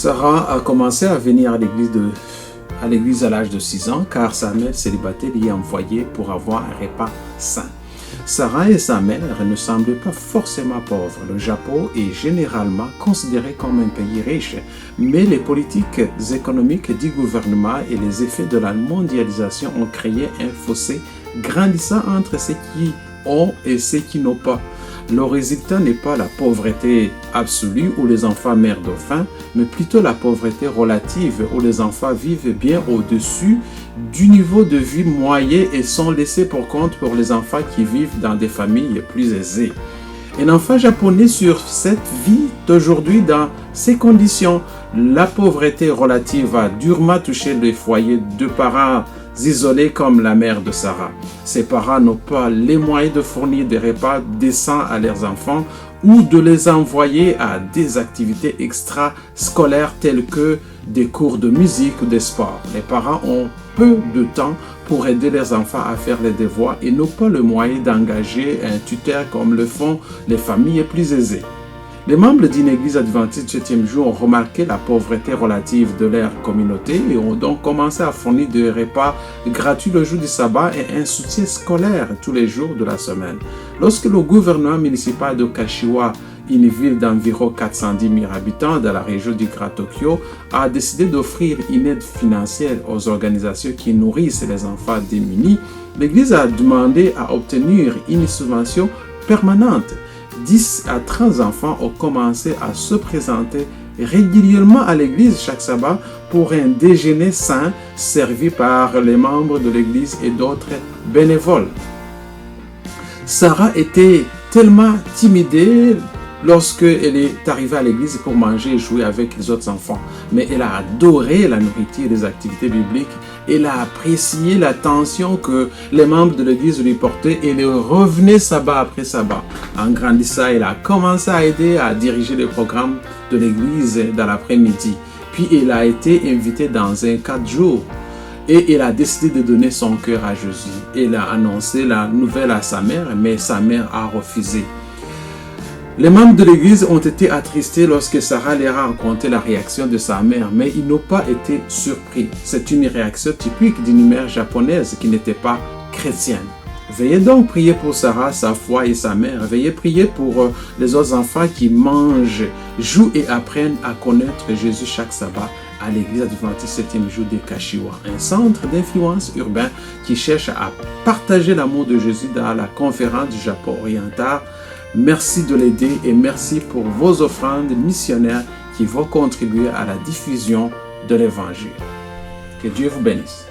Sarah a commencé à venir à l'église à l'âge de 6 ans car sa mère célibataire l'y a envoyée pour avoir un repas sain. Sarah et sa mère ne semblaient pas forcément pauvres. Le Japon est généralement considéré comme un pays riche, mais les politiques économiques du gouvernement et les effets de la mondialisation ont créé un fossé grandissant entre ceux qui ont et ceux qui n'ont pas. Le résultat n'est pas la pauvreté absolue où les enfants meurent de faim, mais plutôt la pauvreté relative où les enfants vivent bien au-dessus du niveau de vie moyen et sont laissés pour compte pour les enfants qui vivent dans des familles plus aisées. Un enfant japonais sur 7 vit aujourd'hui dans ces conditions. La pauvreté relative a durement touché les foyers de parents isolés comme la mère de Sarah. Ses parents n'ont pas les moyens de fournir des repas décents à leurs enfants ou de les envoyer à des activités extrascolaires telles que des cours de musique ou de sport. Les parents ont peu de temps pour aider leurs enfants à faire les devoirs et n'ont pas le moyen d'engager un tuteur comme le font les familles plus aisées. Les membres d'une église adventiste du 7e jour ont remarqué la pauvreté relative de leur communauté et ont donc commencé à fournir des repas gratuits le jour du sabbat et un soutien scolaire tous les jours de la semaine. Lorsque le gouvernement municipal de Kashiwa, une ville d'environ 410 000 habitants dans la région du Grand Tokyo, a décidé d'offrir une aide financière aux organisations qui nourrissent les enfants démunis, l'église a demandé à obtenir une subvention permanente. 10 à 30 enfants ont commencé à se présenter régulièrement à l'église chaque sabbat pour un déjeuner sain servi par les membres de l'église et d'autres bénévoles. Sarah était tellement timidée lorsqu'elle est arrivée à l'église pour manger et jouer avec les autres enfants. Mais elle a adoré la nourriture et les activités bibliques. Elle a apprécié l'attention que les membres de l'église lui portaient et elle revenait sabbat après sabbat. En grandissant, elle a commencé à aider à diriger le programme de l'église dans l'après-midi. Puis elle a été invitée dans un 4 jours. Et elle a décidé de donner son cœur à Jésus. Elle a annoncé la nouvelle à sa mère, mais sa mère a refusé. Les membres de l'église ont été attristés lorsque Sarah leur a raconté la réaction de sa mère, mais ils n'ont pas été surpris. C'est une réaction typique d'une mère japonaise qui n'était pas chrétienne. Veuillez donc prier pour Sarah, sa foi et sa mère. Veuillez prier pour les autres enfants qui mangent, jouent et apprennent à connaître Jésus chaque sabbat à l'église adventiste 7e jour de Kashiwa, un centre d'influence urbain qui cherche à partager l'amour de Jésus dans la conférence du Japon oriental. Merci de l'aider et merci pour vos offrandes missionnaires qui vont contribuer à la diffusion de l'Évangile. Que Dieu vous bénisse.